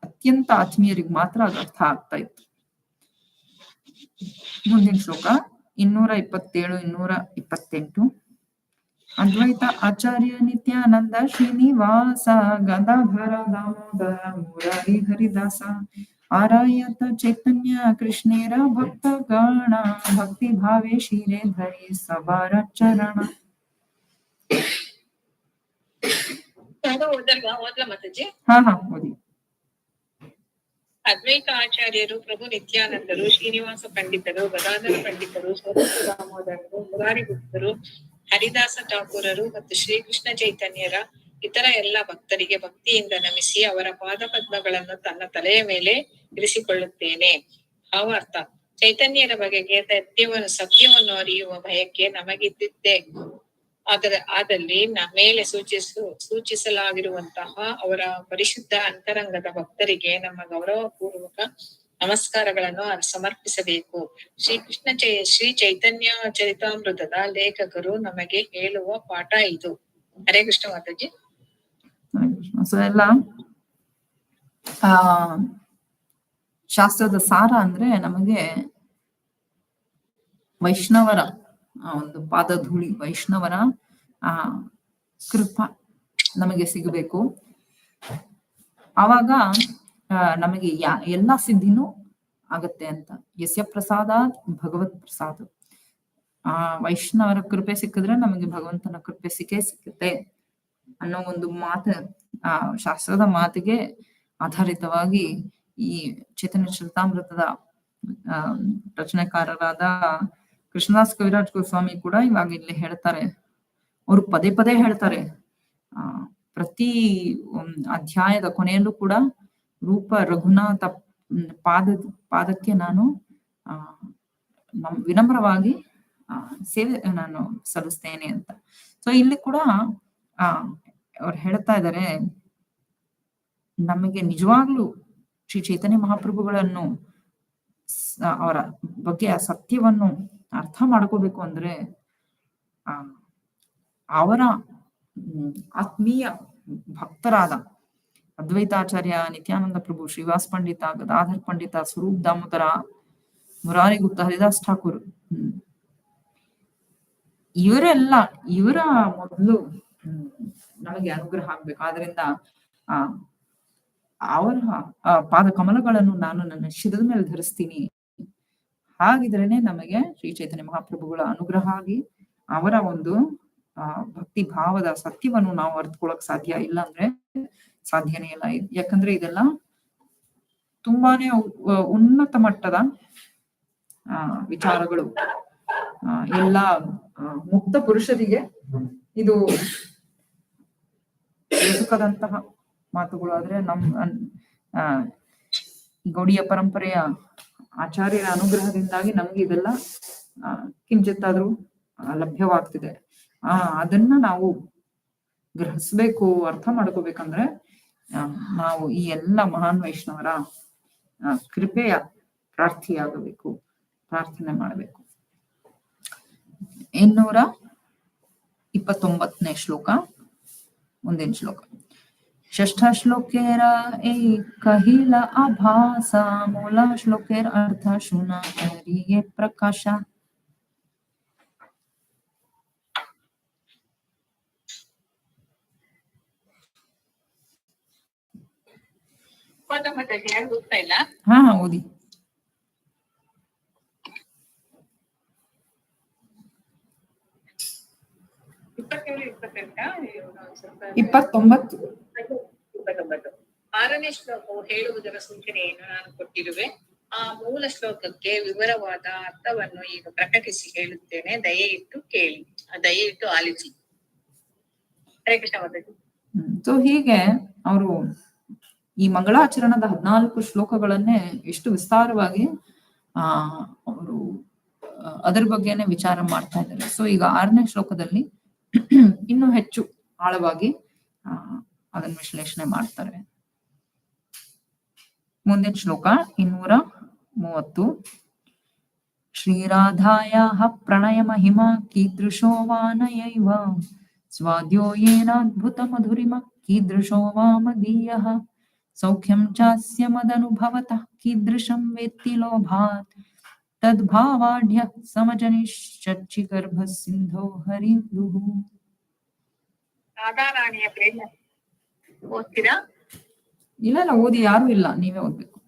ಅತ್ಯಂತ ಆತ್ಮೀಯರಿಗೆ ಮಾತ್ರ ಅದು ಅರ್ಥ ಆಗ್ತಾ ಇತ್ತು. ಮುಂದಿನ ಶ್ಲೋಕ 227, 228. ಅದ್ವೈತ ಆಚಾರ್ಯ ನಿತ್ಯಾನಂದ ಶ್ರೀನಿವಾಸ ಗದಾಧರ ದಾಮೋದರ ಮುರಾರಿ ಹರಿದಾಸ ಆರಾಯತ ಚೈತನ್ಯ ಕೃಷ್ಣೇರ ಭಕ್ತ ಗಣ ಭಕ್ತಿ ಭಾವೇ ಶಿರೇ ಧರಿ ಸಬಾರ ಚರಣ. ಹಾ ಓದಿ. ಅದ್ವೈತ ಆಚಾರ್ಯರು, ಪ್ರಭು ನಿತ್ಯಾನಂದರು, ಶ್ರೀನಿವಾಸ ಪಂಡಿತರು, ಗದಾಧರ ಪಂಡಿತರು, ಸ್ವತಂತ್ರ ದಾಮೋದರರು, ಮುರಾರಿ ಗುಪ್ತರು, ಹರಿದಾಸ ಠಾಕೂರರು ಮತ್ತು ಶ್ರೀಕೃಷ್ಣ ಚೈತನ್ಯರ ಇತರ ಎಲ್ಲ ಭಕ್ತರಿಗೆ ಭಕ್ತಿಯಿಂದ ನಮಿಸಿ ಅವರ ಪಾದ ಪದ್ಮಗಳನ್ನು ತನ್ನ ತಲೆಯ ಮೇಲೆ ಇರಿಸಿಕೊಳ್ಳುತ್ತೇನೆ. ಭಾವಾರ್ಥ: ಚೈತನ್ಯರ ಬಗೆಗೆ ಸತ್ಯವನ್ನು ಅರಿಯುವ ಬಯಕೆ ನಮಗಿದ್ದಿದ್ದೇ ಆದಲ್ಲಿ ಮೇಲೆ ಸೂಚಿಸಲಾಗಿರುವಂತಹ ಅವರ ಪರಿಶುದ್ಧ ಅಂತರಂಗದ ಭಕ್ತರಿಗೆ ನಮ್ಮ ಗೌರವಪೂರ್ವಕ ನಮಸ್ಕಾರಗಳನ್ನು ಸಮರ್ಪಿಸಬೇಕು. ಶ್ರೀ ಚೈತನ್ಯ ಚರಿತಾಮೃತದ ಲೇಖಕರು ನಮಗೆ ಹೇಳುವ ಪಾಠ ಇದು. ಹರೇ ಕೃಷ್ಣ ಮಾತಾಜಿ. ಸೊ ಎಲ್ಲ ಶಾಸ್ತ್ರದ ಸಾರ ಅಂದ್ರೆ ನಮಗೆ ವೈಷ್ಣವರ ಒಂದು ಪಾದಧೂಳಿ, ವೈಷ್ಣವರ ಕೃಪಾ ನಮಗೆ ಸಿಗಬೇಕು. ಆವಾಗ ನಮಗೆ ಎಲ್ಲಾ ಸಿದ್ಧಿನೂ ಆಗತ್ತೆ ಅಂತ. ಯಸ್ಯ ಪ್ರಸಾದ ಭಗವತ್ ಪ್ರಸಾದ. ವೈಷ್ಣವರ ಕೃಪೆ ಸಿಕ್ಕಿದ್ರೆ ನಮಗೆ ಭಗವಂತನ ಕೃಪೆ ಸಿಕ್ಕೇ ಅನ್ನೋ ಒಂದು ಮಾತು, ಶಾಸ್ತ್ರದ ಮಾತಿಗೆ ಆಧಾರಿತವಾಗಿ ಈ ಚೈತನ್ಯ ಚರಿತಾಮೃತದ ರಚನೆಕಾರರಾದ ಕೃಷ್ಣದಾಸ್ ಕವಿರಾಜ್ ಗೋಸ್ವಾಮಿ ಕೂಡ ಇವಾಗ ಇಲ್ಲಿ ಹೇಳ್ತಾರೆ. ಅವರು ಪದೇ ಪದೇ ಹೇಳ್ತಾರೆ, ಪ್ರತಿ ಅಧ್ಯಾಯದ ಕೊನೆಯಲ್ಲೂ ಕೂಡ ರೂಪ ರಘುನಾಥ ಪಾದಕ್ಕೆ ನಾನು ವಿನಮ್ರವಾಗಿ ಸೇವೆ ನಾನು ಸಲ್ಲಿಸ್ತೇನೆ ಅಂತ. ಸೊ ಇಲ್ಲಿ ಕೂಡ ಅವ್ರು ಹೇಳ್ತಾ ಇದ್ದಾರೆ, ನಮಗೆ ನಿಜವಾಗ್ಲೂ ಶ್ರೀ ಚೈತನ್ಯ ಮಹಾಪ್ರಭುಗಳನ್ನು ಅವರ ಬಗ್ಗೆ ಆ ಸತ್ಯವನ್ನು ಅರ್ಥ ಮಾಡ್ಕೋಬೇಕು ಅಂದ್ರೆ ಅವರ ಆತ್ಮೀಯ ಭಕ್ತರಾದ ಅದ್ವೈತಾಚಾರ್ಯ, ನಿತ್ಯಾನಂದ ಪ್ರಭು, ಶ್ರೀವಾಸ್ ಪಂಡಿತ, ಗದಾಧರ್ ಪಂಡಿತ, ಸ್ವರೂಪ್ ದಾಮೋದರ, ಮುರಾರಿ ಗುಪ್ತ, ಹರಿದಾಸ್ ಠಾಕೂರ್, ಇವರ ಮೊದಲು ನಮಗೆ ಅನುಗ್ರಹ ಆಗ್ಬೇಕು. ಆದ್ರಿಂದ ಅವರ ಪಾದ ಕಮಲಗಳನ್ನು ನಾನು ನನ್ನ ಶಿರದ ಮೇಲೆ ಧರಿಸ್ತೀನಿ. ಹಾಗಿದ್ರೇನೆ ನಮಗೆ ಶ್ರೀ ಚೈತನ್ಯ ಮಹಾಪ್ರಭುಗಳ ಅನುಗ್ರಹ ಆಗಿ ಅವರ ಒಂದು ಭಕ್ತಿ ಭಾವದ ಸತ್ಯವನ್ನು ನಾವು ಅರ್ಥಕೊಳಕ್ ಸಾಧ್ಯ. ಇಲ್ಲ ಅಂದ್ರೆ ಸಾಧ್ಯನೇ ಇಲ್ಲ. ಯಾಕಂದ್ರೆ ಇದೆಲ್ಲ ತುಂಬಾನೇ ಉನ್ನತ ಮಟ್ಟದ ವಿಚಾರಗಳು. ಎಲ್ಲ ಮುಕ್ತ ಪುರುಷರಿಗೆ ಇದು ಎದುಕದಂತಹ ಮಾತುಗಳು. ಆದ್ರೆ ಗೌಡಿಯ ಪರಂಪರೆಯ ಆಚಾರ್ಯರ ಅನುಗ್ರಹದಿಂದಾಗಿ ನಮ್ಗೆ ಇದೆಲ್ಲ ಕಿಂಚಿತ್ತಾದ್ರೂ ಲಭ್ಯವಾಗ್ತಿದೆ. ಅದನ್ನ ನಾವು ಗ್ರಹಿಸ್ಬೇಕು, ಅರ್ಥ ಮಾಡ್ಕೋಬೇಕಂದ್ರೆ ನಾವು ಈ ಎಲ್ಲ ಮಹಾನ್ ವೈಷ್ಣವರ ಕೃಪೆಯ ಪ್ರಾರ್ಥಿಯಾಗಬೇಕು, ಪ್ರಾರ್ಥನೆ ಮಾಡಬೇಕು. 229ನೇ ಶ್ಲೋಕ, ಮುಂದಿನ ಶ್ಲೋಕ. ಷಷ್ಠ ಶ್ಲೋಕೇರ ಕಹಿಲ ಆಭಾಸ ಮೂಲ ಶ್ಲೋಕೇರ ಅರ್ಥ ಶೂನ ಹರಿಯೇ ಪ್ರಕಾಶ. ಹಾ ಓದಿ. 27, 28 ಸ್ವಲ್ಪ 29. 29. 6ನೇ ಶ್ಲೋಕವು ಹೇಳುವುದರ ಸೂಚನೆಯನ್ನು ನಾನು ಕೊಟ್ಟಿರುವೆ. ಆ ಮೂಲ ಶ್ಲೋಕಕ್ಕೆ ವಿವರವಾದ ಅರ್ಥವನ್ನು ಈಗ ಪ್ರಕಟಿಸಿ ಹೇಳುತ್ತೇನೆ. ದಯೆಯಿಟ್ಟು ಆಲಿಸಿ. ಹರೇ ಕೃಷ್ಣ ಮಾತಾಜಿ. ಸೊ ಹೀಗೆ ಅವರು ಈ ಮಂಗಳಾಚರಣದ 14 ಶ್ಲೋಕಗಳನ್ನೇ ಎಷ್ಟು ವಿಸ್ತಾರವಾಗಿ ಅವರು ಅದರ ಬಗ್ಗೆನೆ ವಿಚಾರ ಮಾಡ್ತಾ ಇದ್ದಾರೆ. ಸೊ ಈಗ 6ನೇ ಶ್ಲೋಕದಲ್ಲಿ ಇನ್ನೂ ಹೆಚ್ಚು ಆಳವಾಗಿ ಅದನ್ನ ವಿಶ್ಲೇಷಣೆ ಮಾಡ್ತಾರೆ. ಮುಂದಿನ ಶ್ಲೋಕ 230. ಶ್ರೀರಾಧಾಯಾಃ ಪ್ರಣಯ ಮಹಿಮಾ ಕೀದೃಶೋ ವಾ ನಯೈವ ಸ್ವಾದ್ಯೋ ಯೇನಾದ್ಭುತ ಮಧುರಿಮ ಕೀದೃಶೋ ವಾ ಮದೀಯಃ ಸೌಖ್ಯಂ ಚಾಸ್ಯ ಮದನುಭವತಃ ಕೀದೃಶಂ ವೇತ್ತಿ ಲೋಭಾತ್ ತದ್ಭಾವಾಢ್ಯ ಸಮಜನಿಷ್ಯಚ್ಚಿ ಗರ್ಭ ಸಿಂಧೋ ಹರಿಂದುಃ. ರಾಧಾರಾಣಿಯ ಪ್ರೇಮ ಓದ್ತೀರಾ? ಇಲ್ಲ ಓದಿ, ಯಾರು ಇಲ್ಲ, ನೀವೇ ಓದ್ಬೇಕು.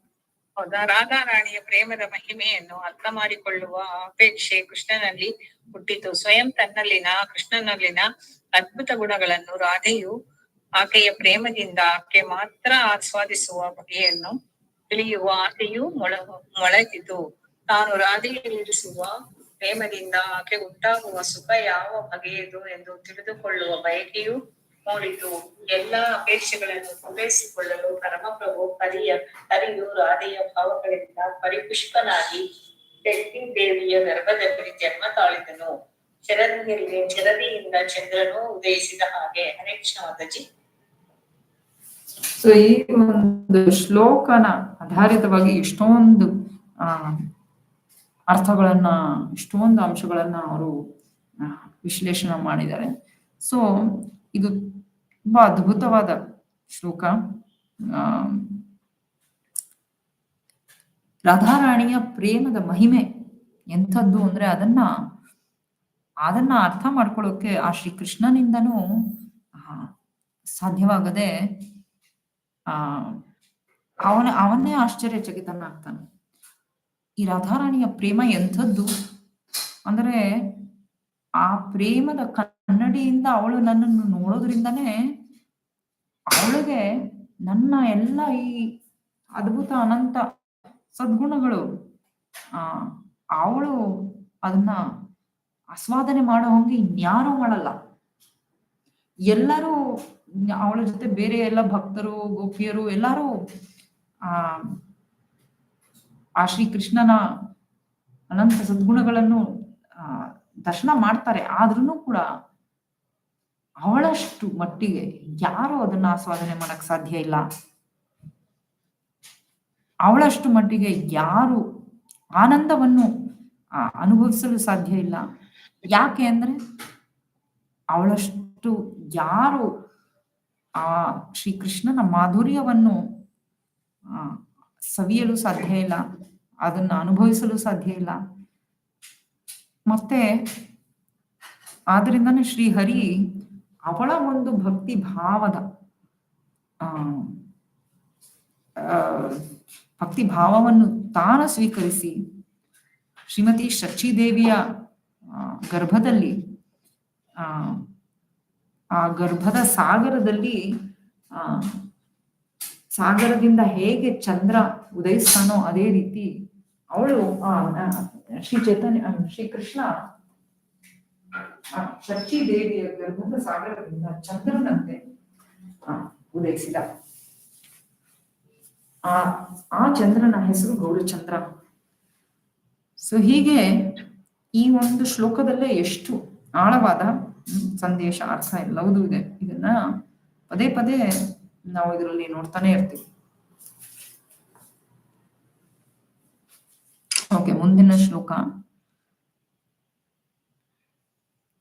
ಹೌದಾ? ರಾಧಾರಾಣಿಯ ಪ್ರೇಮದ ಮಹಿಮೆಯನ್ನು ಅರ್ಥ ಮಾಡಿಕೊಳ್ಳುವ ಅಪೇಕ್ಷೆ ಕೃಷ್ಣನಲ್ಲಿ ಹುಟ್ಟಿತು. ಸ್ವಯಂ ತನ್ನಲ್ಲಿನ ಕೃಷ್ಣನಲ್ಲಿನ ಅದ್ಭುತ ಗುಣಗಳನ್ನು ರಾಧೆಯು ಆಕೆಯ ಪ್ರೇಮದಿಂದ ಆಕೆ ಮಾತ್ರ ಆಸ್ವಾದಿಸುವ ಬಗೆಯನ್ನು ತಿಳಿಯುವ ಆಸೆಯೂ ಮೊಳೆತಿತು. ತಾನು ರಾಧೆಯಲ್ಲಿರಿಸುವ ಪ್ರೇಮದಿಂದ ಆಕೆ ಉಂಟಾಗುವ ಸುಖ ಯಾವ ಬಗೆಯದು ಎಂದು ತಿಳಿದುಕೊಳ್ಳುವ ಬಯಕೆಯೂ ಮೂಡಿತು. ಎಲ್ಲಾ ಅಪೇಕ್ಷೆಗಳನ್ನು ಪೂರೈಸಿಕೊಳ್ಳಲು ಪರಮಪ್ರಭು ಹರಿಯು ರಾಧೆಯ ಭಾವಗಳಿಂದ ಪರಿಪುಷ್ಪನಾಗಿ ಶಕ್ತಿ ದೇವಿಯ ಗರ್ಭದಲ್ಲಿ ಜನ್ಮ ತಾಳಿದನು. ಶರದಿಯಿಂದ ಚಂದ್ರನು ಉದಯಿಸಿದ ಹಾಗೆ. ಹರೇ ಕೃಷ್ಣ ಮಾತಾಜಿ. ಸೊ ಈ ಒಂದು ಶ್ಲೋಕನ ಆಧಾರಿತವಾಗಿ ಇಷ್ಟೊಂದು ಅರ್ಥಗಳನ್ನ, ಇಷ್ಟೊಂದು ಅಂಶಗಳನ್ನ ಅವರು ವಿಶ್ಲೇಷಣೆ ಮಾಡಿದ್ದಾರೆ. ಸೊ ಇದು ತುಂಬಾ ಅದ್ಭುತವಾದ ಶ್ಲೋಕ. ರಾಧಾರಾಣಿಯ ಪ್ರೇಮದ ಮಹಿಮೆ ಎಂಥದ್ದು ಅಂದ್ರೆ ಅದನ್ನ ಅರ್ಥ ಮಾಡ್ಕೊಳ್ಳೋಕೆ ಆ ಶ್ರೀಕೃಷ್ಣನಿಂದನೂ ಸಾಧ್ಯವಾಗದೆ ಅವನ್ನೇ ಆಶ್ಚರ್ಯಚಕಿತನಾಗ್ತಾನೆ. ಈ ರಾಧಾರಾಣಿಯ ಪ್ರೇಮ ಎಂಥದ್ದು ಅಂದ್ರೆ ಆ ಪ್ರೇಮದ ಕನ್ನಡಿಯಿಂದ ಅವಳು ನನ್ನನ್ನು ನೋಡೋದ್ರಿಂದನೇ ಅವಳಿಗೆ ನನ್ನ ಎಲ್ಲ ಈ ಅದ್ಭುತ ಅನಂತ ಸದ್ಗುಣಗಳು ಅವಳು ಅದನ್ನ ಆಸ್ವಾದನೆ ಮಾಡೋ ಹಂಗೆ ಇನ್ಯಾರೂ ಮಾಡಲ್ಲ. ಎಲ್ಲರೂ ಅವಳ ಜೊತೆ ಬೇರೆ ಎಲ್ಲ ಭಕ್ತರು, ಗೋಪಿಯರು ಎಲ್ಲರೂ ಆ ಶ್ರೀಕೃಷ್ಣನ ಅನಂತ ಸದ್ಗುಣಗಳನ್ನು ದರ್ಶನ ಮಾಡ್ತಾರೆ. ಆದ್ರೂ ಕೂಡ ಅವಳಷ್ಟು ಮಟ್ಟಿಗೆ ಯಾರು ಅದನ್ನ ಆಸ್ವಾದನೆ ಮಾಡಕ್ ಸಾಧ್ಯ ಇಲ್ಲ. ಅವಳಷ್ಟು ಮಟ್ಟಿಗೆ ಯಾರು ಆನಂದವನ್ನು ಅನುಭವಿಸಲು ಸಾಧ್ಯ ಇಲ್ಲ. ಯಾಕೆ ಅಂದ್ರೆ ಅವಳಷ್ಟು ಯಾರು ಆ ಶ್ರೀಕೃಷ್ಣನ ಮಾಧುರ್ಯವನ್ನು ಸವಿಯಲು ಸಾಧ್ಯ ಇಲ್ಲ, ಅದನ್ನ ಅನುಭವಿಸಲು ಸಾಧ್ಯ ಇಲ್ಲ. ಮತ್ತೆ ಆದ್ರಿಂದಾನೇ ಶ್ರೀಹರಿ ಅವಳ ಒಂದು ಭಕ್ತಿ ಭಾವವನ್ನು ತಾನು ಸ್ವೀಕರಿಸಿ ಶ್ರೀಮತಿ ಶಚಿದೇವಿಯ ಗರ್ಭದಲ್ಲಿ ಆ ಗರ್ಭದ ಸಾಗರದಿಂದ ಹೇಗೆ ಚಂದ್ರ ಉದಯಿಸ್ತಾನೋ ಅದೇ ರೀತಿ ಅವಳು ಶ್ರೀಕೃಷ್ಣ ಶಚಿದೇವಿಯ ಗರ್ಭದ ಸಾಗರದಿಂದ ಚಂದ್ರನಂತೆ ಉದಯಿಸಿದ. ಆ ಚಂದ್ರನ ಹೆಸರು ಗೌರಚಂದ್ರ. ಸೊ ಹೀಗೆ ಈ ಒಂದು ಶ್ಲೋಕದಲ್ಲೇ ಎಷ್ಟು ಆಳವಾದ ಸಂದೇಶ, ಅರ್ಥ ಎಲ್ಲವೂ ಇದೆ. ಇದನ್ನ ಪದೇ ಪದೇ ನಾವು ಇದರಲ್ಲಿ ನೋಡ್ತಾನೆ ಇರ್ತೀವಿ. ಓಕೆ, ಮುಂದಿನ ಶ್ಲೋಕ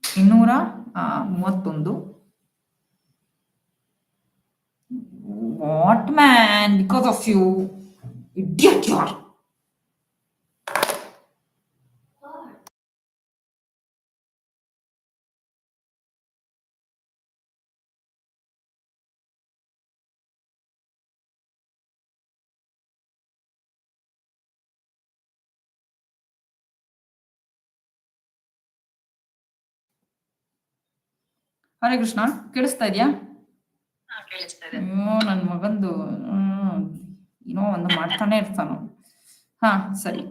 231. What man, because of you, idiot you are. Hare Krishna, ಕೇಳಿಸ್ತಾ ಇದೆಯಾ? ಕೇಳಿಸ್ತಾ ಇದೆ. ಅಯ್ಯೋ ನನ್ ಮಗಂದು ಏನೋ ಒಂದು ಮಾಡ್ತಾನೆ ಇರ್ತಾನು. ಹಾ ಸರಿ.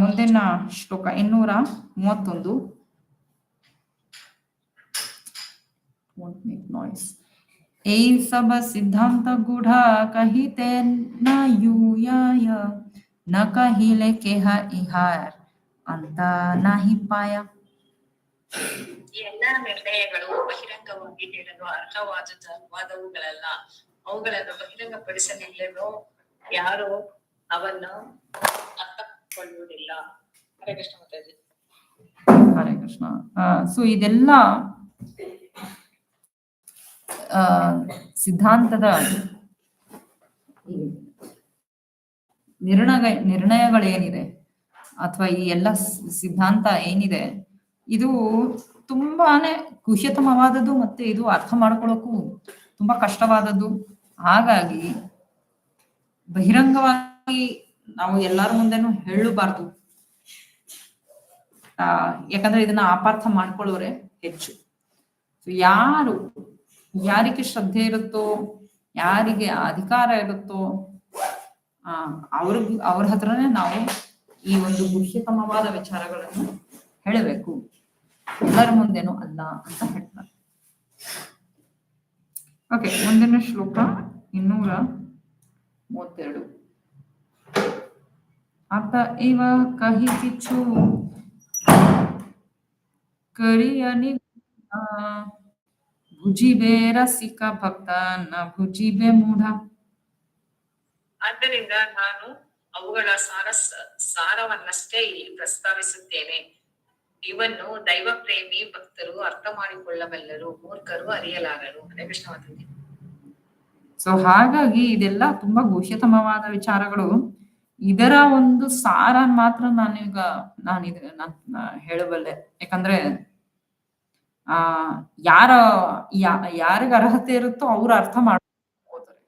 ಮುಂದಿನ ಶ್ಲೋಕ 231. ನಾಯ್ಸ್. ए सब सिद्धांत गूढ़ा कहिते न यूयाय न कहिले केह इहार ಅಂತ ನಾಹಿ ಪಾಯ. ಈ ಎಲ್ಲಾ ನಿರ್ಣಯಗಳು ಬಹಿರಂಗವಾಗಿ ಹೇಳಲು ಅರ್ಹವಾದವುಗಳಲ್ಲ. ಅವುಗಳನ್ನು ಬಹಿರಂಗಪಡಿಸಲಿಲ್ಲವೋ ಯಾರು ಅವನ್ನು ಅರ್ಥಕೊಳ್ಳುವುದಿಲ್ಲ. ಹರೇ ಕೃಷ್ಣ ಮಾತಾಜಿ. ಹರೇ ಕೃಷ್ಣ. ಸೊ ಇದೆಲ್ಲ ಸಿದ್ಧಾಂತದ ನಿರ್ಣಯಗಳೇನಿದೆ ಅಥವಾ ಈ ಎಲ್ಲ ಸಿದ್ಧಾಂತ ಏನಿದೆ ಇದು ತುಂಬಾನೇ ಕುಹ್ಯತಮವಾದದ್ದು, ಮತ್ತೆ ಇದು ಅರ್ಥ ಮಾಡ್ಕೊಳ್ಳೋಕ್ಕೂ ತುಂಬಾ ಕಷ್ಟವಾದದ್ದು. ಹಾಗಾಗಿ ಬಹಿರಂಗವಾಗಿ ನಾವು ಎಲ್ಲರ ಮುಂದೆನೂ ಹೇಳಬಾರ್ದು. ಯಾಕಂದ್ರೆ ಇದನ್ನ ಅಪಾರ್ಥ ಮಾಡ್ಕೊಳ್ಳೋರೆ ಹೆಚ್ಚು. ಯಾರಿಗೆ ಶ್ರದ್ಧೆ ಇರುತ್ತೋ, ಯಾರಿಗೆ ಅಧಿಕಾರ ಇರುತ್ತೋ ಅವ್ರ ಹತ್ರನೇ ನಾವು ಈ ಒಂದು ಗುಹ್ಯತಮವಾದ ವಿಚಾರಗಳನ್ನು ಹೇಳಬೇಕು, ಎಲ್ಲರ ಮುಂದೆನೂ ಅಲ್ಲ ಅಂತ ಹೇಳ್ತಾರೆ. ಓಕೆ, ಮುಂದಿನ ಶ್ಲೋಕ 232. ಅತ ಇವ ಕಹಿಸಿಚ್ಚು ಕರಿಯನಿ ಭುಜಿಬೆ ರಸಿಕ ಭಕ್ತ ನ ಭುಜಿಬೆ ಮೂಢ. ಆದ್ದರಿಂದ ನಾನು ಅವುಗಳ ಸಾರವನ್ನಷ್ಟೇ ಇಲ್ಲಿ ಪ್ರಸ್ತಾವಿಸುತ್ತೇನೆ. ಇವನ್ನು ದೈವ ಪ್ರೇಮಿ ಭಕ್ತರು ಅರ್ಥ ಮಾಡಿಕೊಳ್ಳಬಲ್ಲರು, ಮೂರ್ಖರು ಅರಿಯಲಾರರು. ಹರೇ ಕೃಷ್ಣ ಮಾತಾಜಿ. ಸೊ ಹಾಗಾಗಿ ಇದೆಲ್ಲ ತುಂಬಾ ಗುಹ್ಯತಮವಾದ ವಿಚಾರಗಳು. ಇದರ ಒಂದು ಸಾರ ಮಾತ್ರ ನಾನು ಹೇಳಬಲ್ಲೆ. ಯಾಕಂದ್ರೆ ಯಾರಿಗ ಅರ್ಹತೆ ಇರುತ್ತೋ ಅವ್ರು ಅರ್ಥ ಮಾಡ್ಕೋತಾರೆ.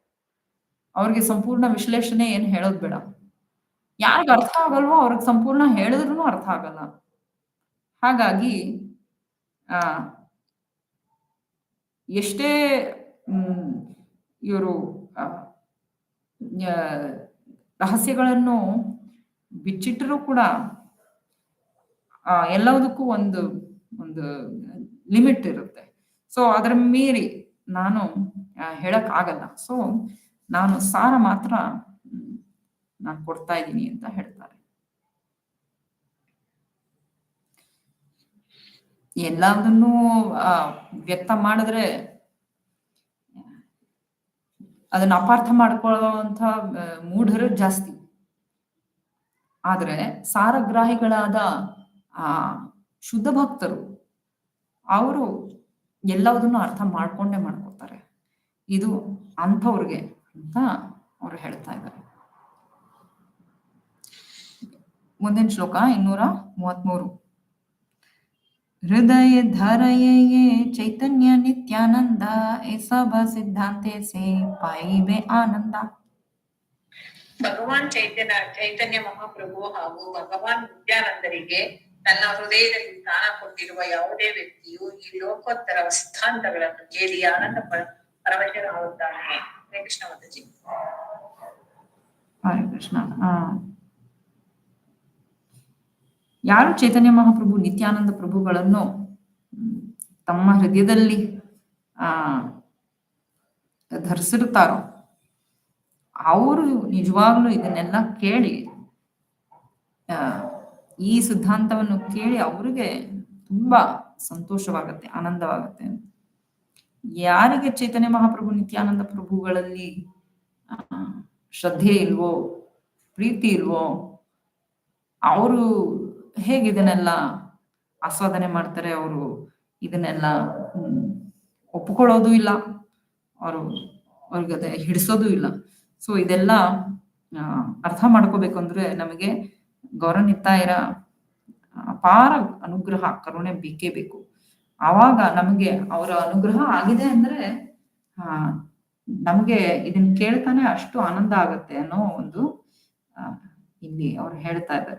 ಅವ್ರಿಗೆ ಸಂಪೂರ್ಣ ವಿಶ್ಲೇಷಣೆ ಏನ್ ಹೇಳೋದ್ ಬೇಡ. ಯಾರಿಗ ಅರ್ಥ ಆಗಲ್ವೋ ಅವ್ರಿಗೆ ಸಂಪೂರ್ಣ ಹೇಳಿದ್ರು ಅರ್ಥ ಆಗಲ್ಲ. ಹಾಗಾಗಿ ಎಷ್ಟೇ ಇವರು ರಹಸ್ಯಗಳನ್ನು ಬಿಚ್ಚಿಟ್ಟರೂ ಕೂಡ ಎಲ್ಲದಕ್ಕೂ ಒಂದು ಲಿಮಿಟ್ ಇರುತ್ತೆ. ಸೊ ಅದರ ಮೀರಿ ನಾನು ಹೇಳಕ್ ಆಗಲ್ಲ. ಸೊ ನಾನು ಸಾರ ಮಾತ್ರ ನಾನು ಕೊಡ್ತಾ ಇದ್ದೀನಿ ಅಂತ ಹೇಳ್ತಾರೆ. ಎಲ್ಲದನ್ನೂ ವ್ಯಕ್ತ ಮಾಡಿದ್ರೆ ಅದನ್ನ ಅಪಾರ್ಥ ಮಾಡ್ಕೊಳ್ಳುವಂತ ಮೂಢರು ಜಾಸ್ತಿ. ಆದ್ರೆ ಸಾರಗ್ರಾಹಿಗಳಾದ ಶುದ್ಧ ಭಕ್ತರು ಅವರು ಎಲ್ಲದನ್ನು ಅರ್ಥ ಮಾಡ್ಕೋತಾರೆ. ಇದು ಅಂಥವ್ರಿಗೆ ಅಂತ ಅವರು ಹೇಳ್ತಾ ಇದ್ದಾರೆ. ಮುಂದಿನ ಶ್ಲೋಕ 233. ಹೃದಯ ಧರಯೇ ಚೈತನ್ಯ ನಿತ್ಯಾನಂದ ಎಸಭ ಸಿದ್ಧಾಂತೆ ಸೇ ಪಾಯಿಬೆ ಆನಂದ. ಭಗವಾನ್ ಚೈತನ್ಯ ಮಹಾಪ್ರಭು ಹಾಗೂ ಭಗವಾನ್ ನಿತ್ಯಾನಂದರಿಗೆ ತನ್ನ ಹೃದಯದಲ್ಲಿ ಸ್ಥಾನ ಕೊಟ್ಟಿರುವ ಯಾವುದೇ ವ್ಯಕ್ತಿಯು ಈ ಲೋಕೋತ್ತರ ಸಿದ್ಧಾಂತಗಳನ್ನು ಕೇಳಿ ಆನಂದ ಪರವಶನಾಗುತ್ತಾನೆ. ಹರೇ ಕೃಷ್ಣ ಮಾತಾಜಿ. ಹರೇ ಕೃಷ್ಣ. ಯಾರು ಚೈತನ್ಯ ಮಹಾಪ್ರಭು ನಿತ್ಯಾನಂದ ಪ್ರಭುಗಳನ್ನು ತಮ್ಮ ಹೃದಯದಲ್ಲಿ ಧರಿಸಿರುತ್ತಾರೋ ಅವರು ನಿಜವಾಗ್ಲೂ ಇದನ್ನೆಲ್ಲ ಕೇಳಿ ಈ ಸಿದ್ಧಾಂತವನ್ನು ಕೇಳಿ ಅವ್ರಿಗೆ ತುಂಬಾ ಸಂತೋಷವಾಗತ್ತೆ, ಆನಂದವಾಗತ್ತೆ. ಯಾರಿಗೆ ಚೈತನ್ಯ ಮಹಾಪ್ರಭು ನಿತ್ಯಾನಂದ ಪ್ರಭುಗಳಲ್ಲಿ ಶ್ರದ್ಧೆ ಇಲ್ವೋ, ಪ್ರೀತಿ ಇಲ್ವೋ, ಅವರು ಹೇಗೆ ಇದನ್ನೆಲ್ಲ ಆಸ್ವಾದನೆ ಮಾಡ್ತಾರೆ, ಅವರು ಇದನ್ನೆಲ್ಲ ಒಪ್ಪಿಕೊಳ್ಳೋದು ಇಲ್ಲ, ಅವ್ರಿಗೆ ಹಿಡಿಸೋದು ಇಲ್ಲ. ಸೊ ಇದೆಲ್ಲ ಅರ್ಥ ಮಾಡ್ಕೋಬೇಕು ಅಂದ್ರೆ ನಮಗೆ ಗೌರನಿತ್ತಾಯರ ಅಪಾರ ಅನುಗ್ರಹ, ಕರುಣೆ ಬೇಕೇ ಬೇಕು. ಆವಾಗ ನಮಗೆ ಅವರ ಅನುಗ್ರಹ ಆಗಿದೆ ಅಂದ್ರೆ ನಮಗೆ ಇದನ್ನ ಕೇಳ್ತಾನೆ ಅಷ್ಟು ಆನಂದ ಆಗತ್ತೆ ಅನ್ನೋ ಒಂದು ಇಲ್ಲಿ ಅವ್ರು ಹೇಳ್ತಾ ಇದ್ದಾರೆ.